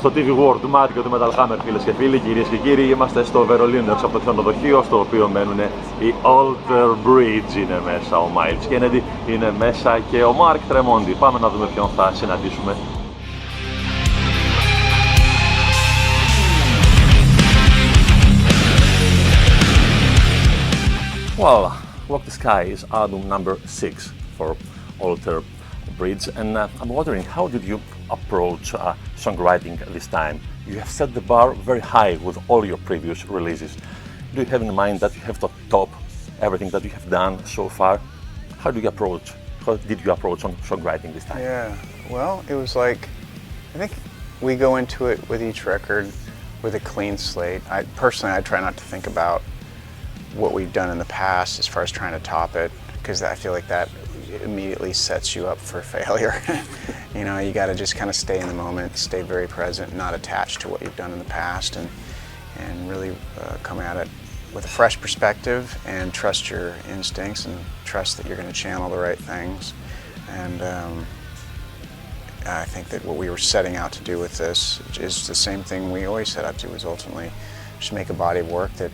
στο TV World του Matt και του Metal Hammer, φίλες και φίλοι, κυρίες και κύριοι. Είμαστε στο Βερολίνο, έξω από το ξενοδοχείο, στο οποίο μένουν οι Alter Bridge. Είναι μέσα ο Myles Kennedy, είναι μέσα και ο Mark Tremonti. Πάμε να δούμε ποιον θα συναντήσουμε. Well, Walk the Sky is album number 6 for Alter Bridge, and I'm wondering, how did you approach songwriting this time? You have set the bar very high with all your previous releases. Do you have in mind that you have to top everything that you have done so far? How did you approach on songwriting this time? Yeah, well, it was like, I think we go into it with each record with a clean slate. I try not to think about what we've done in the past as far as trying to top it, because I feel like that immediately sets you up for failure. You know, you got to just kind of stay in the moment, stay very present, not attached to what you've done in the past, and really come at it with a fresh perspective and trust your instincts and trust that you're going to channel the right things. And I think that what we were setting out to do with this is the same thing we always set out to, is ultimately just make a body of work that,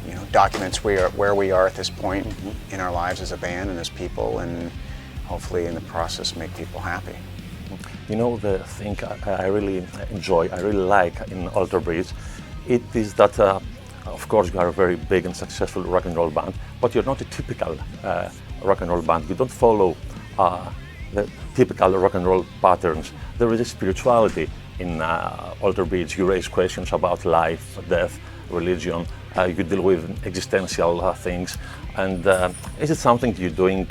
you know, documents where we are at this point in our lives as a band and as people, and hopefully in the process make people happy. You know, the thing I really enjoy, I really like in Alter Bridge, it is that, of course, you are a very big and successful rock and roll band, but you're not a typical rock and roll band. You don't follow the typical rock and roll patterns. There is a spirituality in Alter Bridge. You raise questions about life, death, religion. You deal with existential things. And is it something you're doing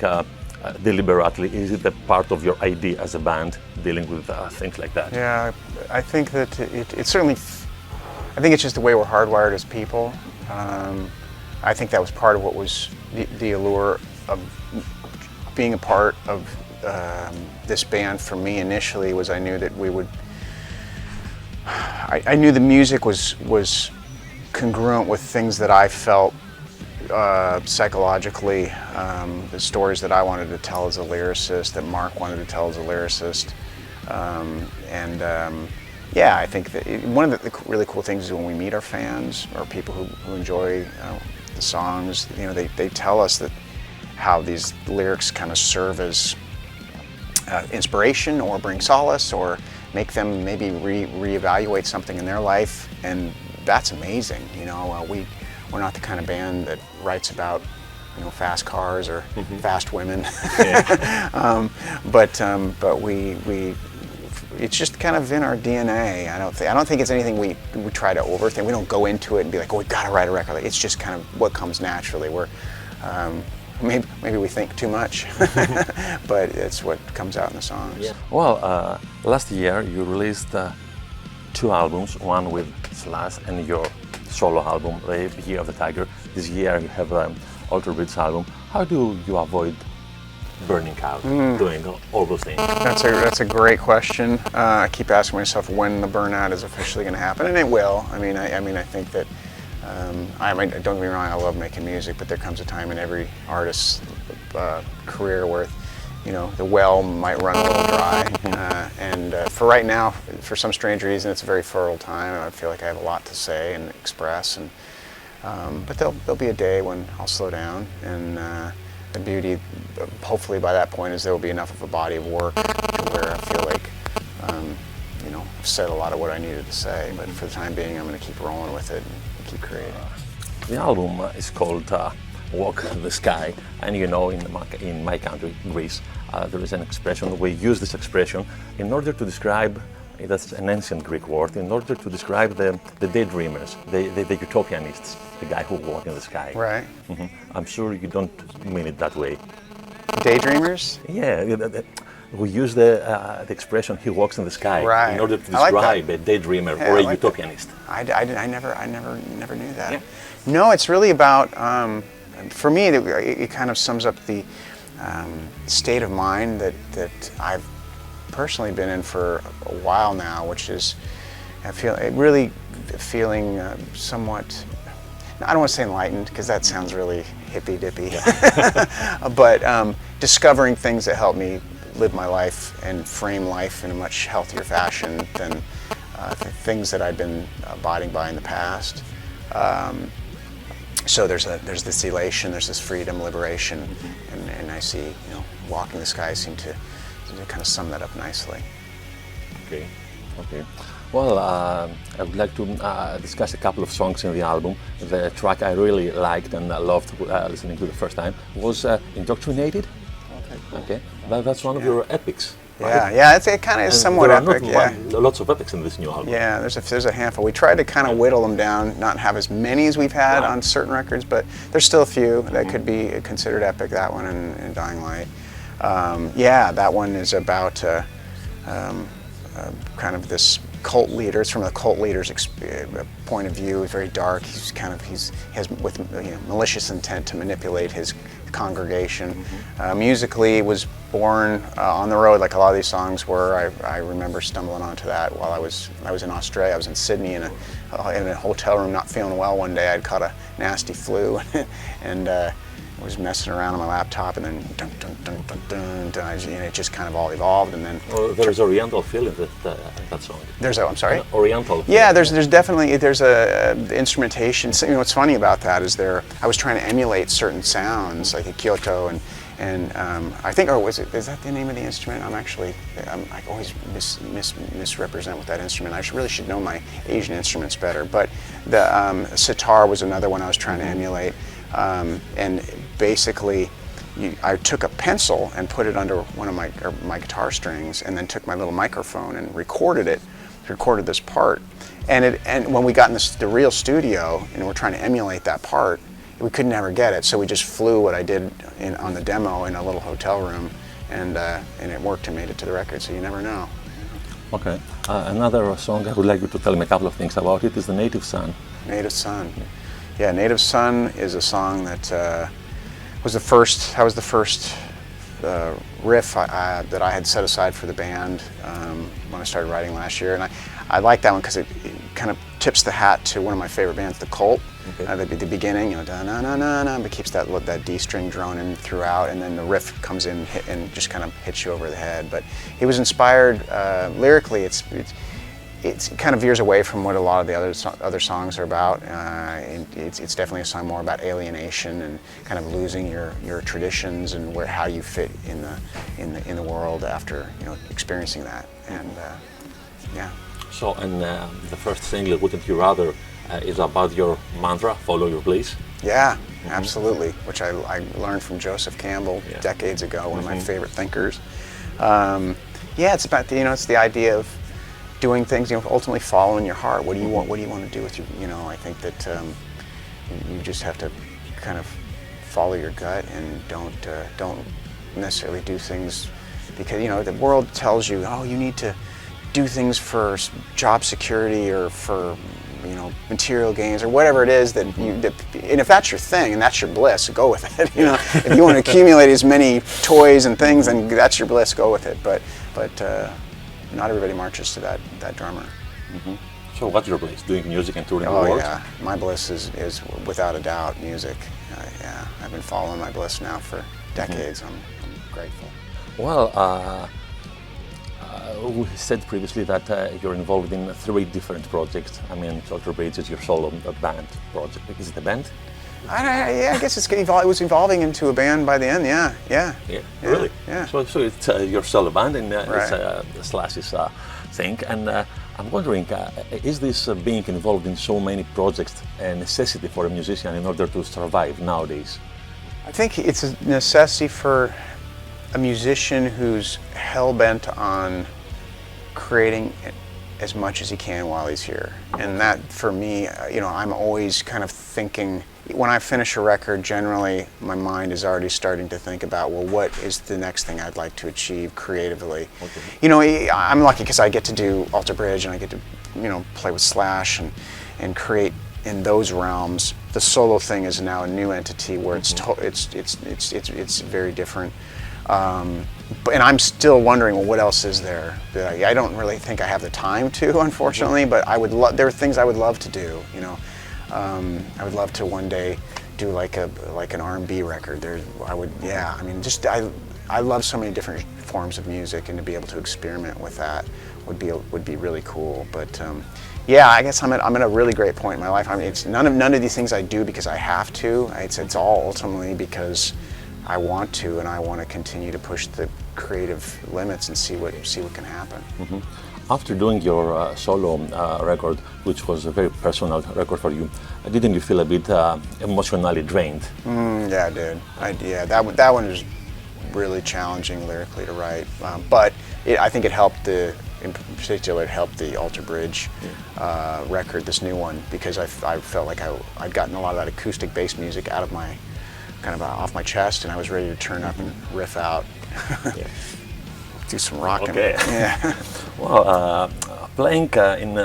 deliberately? Is it a part of your idea as a band, dealing with things like that? Yeah, I think that it certainly, I think it's just the way we're hardwired as people. I think that was part of what was the allure of being a part of this band for me initially, was I knew that we would, I knew the music was congruent with things that I felt psychologically, the stories that I wanted to tell as a lyricist, that Mark wanted to tell as a lyricist. Yeah, I think that one of the really cool things is when we meet our fans or people who enjoy the songs, you know, they tell us that how these lyrics kind of serve as inspiration or bring solace or make them maybe reevaluate something in their life, and that's amazing. You know, we're not the kind of band that writes about, you know, fast cars or fast women. But we it's just kind of in our DNA. I don't think it's anything we try to overthink. We don't go into it and be like, oh, we've got to write a record. It's just kind of what comes naturally. Maybe we think too much, but it's what comes out in the songs. Yeah. Well, last year you released 2 albums, one with Slash and your solo album, The Year of the Tiger. This year you have an Alter Bridge album. How do you avoid burning out doing all those things? That's a great question. I keep asking myself when the burnout is officially going to happen, and it will. I mean, I think that. Don't get me wrong, I love making music, but there comes a time in every artist's career where, you know, the well might run a little dry. For right now, for some strange reason, it's a very fertile time. I feel like I have a lot to say and express, but there'll be a day when I'll slow down, and the beauty, hopefully by that point, is there will be enough of a body of work to where I feel like, you know, I've said a lot of what I needed to say, but for the time being, I'm going to keep rolling with it and keep creating. The album is called Walk the Sky, and you know, in my country, Greece, there is an expression, we use this expression in order to describe, that's an ancient Greek word, in order to describe the daydreamers, the utopianists, the guy who walk in the sky. Right. I'm sure you don't mean it that way. Daydreamers? Yeah, we use the expression "he walks in the sky" in order to describe a daydreamer or a utopianist. I never knew that. Yeah. No, it's really about, for me, it kind of sums up the state of mind that I've personally been in for a while now, which is, really feeling somewhat, I don't want to say enlightened, because that sounds really hippy-dippy, but discovering things that help me live my life and frame life in a much healthier fashion than things that I'd been abiding by in the past. So there's this elation, there's this freedom, liberation, and I see, you know, Walking the Sky seem to kind of sum that up nicely. Okay, okay. Well, I would like to discuss a couple of songs in the album. The track I really liked and loved listening to the first time was Indoctrinated. Okay, cool. Okay, that's one of your epics. Yeah, right? yeah, it kind of is somewhat there are epic. Yeah, lots of epics in this new album. yeah. There's a handful. We tried to kind of whittle them down, not have as many as we've had on certain records, but there's still a few that could be considered epic. That one and Dying Light. Yeah, that one is about kind of this cult leader. It's from a cult leader's point of view. Very dark. He has with, you know, malicious intent to manipulate his congregation. Musically, it was born on the road, like a lot of these songs were. I remember stumbling onto that while I was in Australia. I was in Sydney in a hotel room, not feeling well one day. I'd caught a nasty flu, and I was messing around on my laptop, and then dun, dun, dun, dun, dun, dun, and it just kind of all evolved. And then there's Oriental feel in that song. There's I'm sorry. Oriental. Yeah, there's definitely the instrumentation. So, you know, what's funny about that is I was trying to emulate certain sounds like a Kyoto and I think, or is that the name of the instrument? I always misrepresent with that instrument. I really should know my Asian instruments better. But the sitar was another one I was trying to emulate. And basically, I took a pencil and put it under one of my guitar strings, and then took my little microphone and recorded this part. And when we got in the real studio and we're trying to emulate that part, we could never get it. So we just flew what I did on the demo in a little hotel room, and it worked and made it to the record. So you never know. Okay. Another song I would like you to tell me a couple of things about it is The Native Son. Native Son. Yeah, Native Son is a song that was the first riff that I had set aside for the band when I started writing last year, and I like that one because it kind of tips the hat to one of my favorite bands, The Cult. Okay. The beginning, you know, da na na na na, but keeps that D string droning throughout, and then the riff comes in and just kind of hits you over the head. But it was inspired lyrically. It's kind of veers away from what a lot of the other songs are about. It's definitely a song more about alienation and kind of losing your traditions and how you fit in the world after, you know, experiencing that. And yeah. So, and the first single, Wouldn't You Rather, is about your mantra, follow your bliss. Yeah, absolutely. Which I learned from Joseph Campbell decades ago, one of my favorite thinkers. Yeah, it's about it's the idea of doing things, you know, ultimately following your heart. What do you want? What do you want to do with your? You know, I think that you just have to kind of follow your gut and don't necessarily do things because, you know, the world tells you, oh, you need to do things for job security or for, you know, material gains or whatever it is that and if that's your thing and that's your bliss, go with it. You know, if you want to accumulate as many toys and things, then that's your bliss, go with it. But not everybody marches to that drummer. So what's your bliss? Doing music and touring the world? Oh yeah, my bliss is without a doubt music. Yeah, I've been following my bliss now for decades. I'm grateful. Well, we said previously that you're involved in 3 different projects. I mean, Alter Bridge is your solo band project. Is it a band? Yeah, I guess it was evolving into a band by the end. Yeah. Really? Yeah. So it's your solo band, and right. it's Slash's thing. And I'm wondering, is this being involved in so many projects a necessity for a musician in order to survive nowadays? I think it's a necessity for a musician who's hell-bent on creating as much as he can while he's here. And that, for me, you know, I'm always kind of thinking, when I finish a record, generally my mind is already starting to think about, well, what is the next thing I'd like to achieve creatively? Okay. You know, I'm lucky because I get to do Alter Bridge and I get to, you know, play with Slash and create in those realms. The solo thing is now a new entity where it's very different. And I'm still wondering, well, what else is there? I don't really think I have the time to, unfortunately, but there are things I would love to do, you know. I would love to one day do like an R&B record. I mean, I love so many different forms of music, and to be able to experiment with that would be really cool. But yeah, I guess I'm at a really great point in my life. I mean, it's none of these things I do because I have to. It's all ultimately because I want to, and I want to continue to push the creative limits and see what can happen. Mm-hmm. After doing your solo record, which was a very personal record for you, didn't you feel a bit emotionally drained? Yeah, I did. Yeah, that one was really challenging lyrically to write, but I think it helped in particular, it helped the Alter Bridge record, this new one, because I felt like I'd gotten a lot of that acoustic bass music out of my, kind of off my chest, and I was ready to turn up and riff out. Yeah. Do some rocking. Okay. Yeah. Well, playing in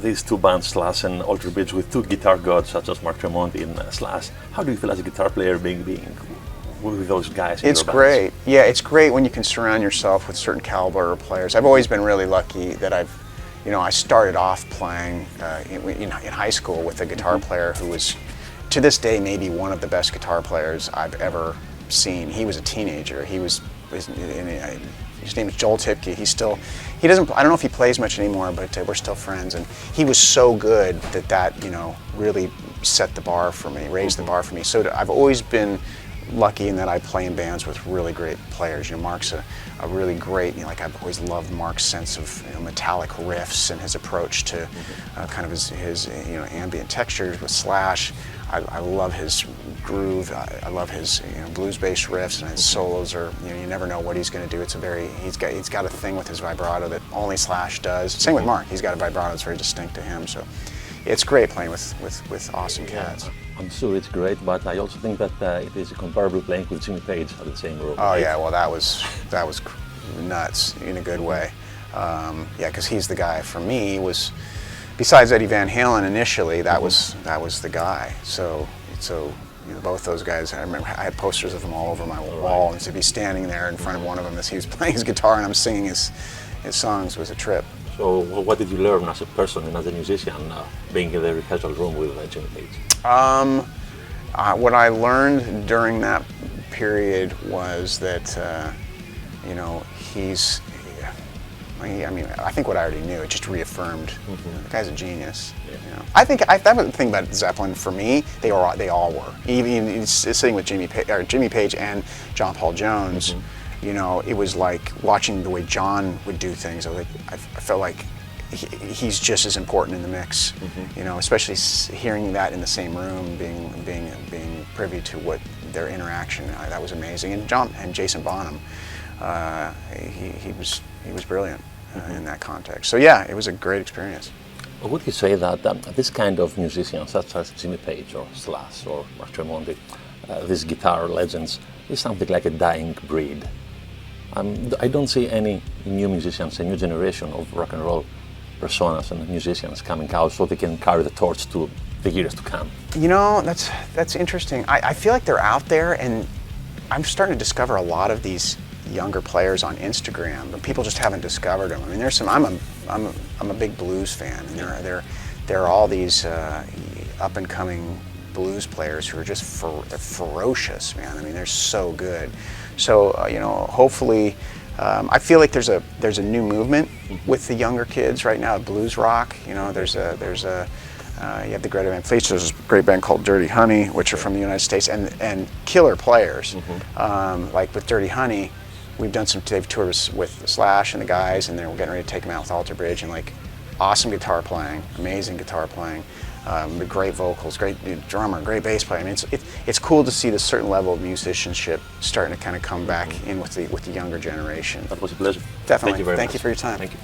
these two bands, Slash and Alter Bridge, with two guitar gods such as Mark Tremonti and Slash, how do you feel as a guitar player being with those guys? It's great. Yeah, it's great when you can surround yourself with certain caliber players. I've always been really lucky that I started off playing in high school with a guitar player who was, to this day, maybe one of the best guitar players I've ever seen. He was a teenager. His name is Joel Tipke. He doesn't, I don't know if he plays much anymore, but we're still friends. And he was so good that really set the bar for me, raised the bar for me. So I've always been lucky in that I play in bands with really great players. Mark's a really great, like I've always loved Mark's sense of metallic riffs and his approach to kind of his ambient textures with Slash. I love his groove. I love his blues-based riffs, and his solos are, you never know what he's going to do. He's got a thing with his vibrato that only Slash does. Same with Mark. He's got a vibrato that's very distinct to him. So it's great playing with awesome cats. I'm sure it's great, but I also think that it is comparable playing with Jimmy Page at the same room. Oh yeah, well that was nuts in a good way. Yeah, because he's the guy for me. Was besides Eddie Van Halen initially, that was the guy. So both those guys. I remember I had posters of them all over my wall, and to be standing there in front of one of them as he was playing his guitar and I'm singing his songs was a trip. So what did you learn as a person and as a musician being in the rehearsal room with Jimmy Page? What I learned during that period was that he's. I think what I already knew. It just reaffirmed. The guy's a genius. Yeah. I think that was the thing about Zeppelin for me. They all were. Even sitting with Jimmy Page and John Paul Jones. It was like watching the way John would do things. I felt like he's just as important in the mix. Especially hearing that in the same room, being privy to what their interaction. That was amazing. And Jason Bonham, he was brilliant in that context. So yeah, it was a great experience. Would you say that this kind of musicians, such as Jimmy Page or Slash or Mark Tremonti, these guitar legends, is something like a dying breed? I don't see any new musicians, a new generation of rock and roll personas and musicians coming out so they can carry the torch to the years to come. That's interesting. I feel like they're out there, and I'm starting to discover a lot of these younger players on Instagram, but people just haven't discovered them. I mean, there's some. I'm a big blues fan, and there are all these up and coming blues players who are just they're ferocious, man. I mean, they're so good. So hopefully, I feel like there's a new movement with the younger kids right now. Blues rock. You have the Greta Van Fleet. There's a great band called Dirty Honey, which are from the United States, and killer players. Like with Dirty Honey, they've toured with Slash and the guys, and we're getting ready to take them out with Alter Bridge, and like awesome guitar playing, amazing guitar playing. Great vocals, great drummer, great bass player. I mean, it's cool to see this certain level of musicianship starting to kind of come back in with the younger generation. That was a pleasure. Definitely. Thank you very much. Thank you for your time. Thank you.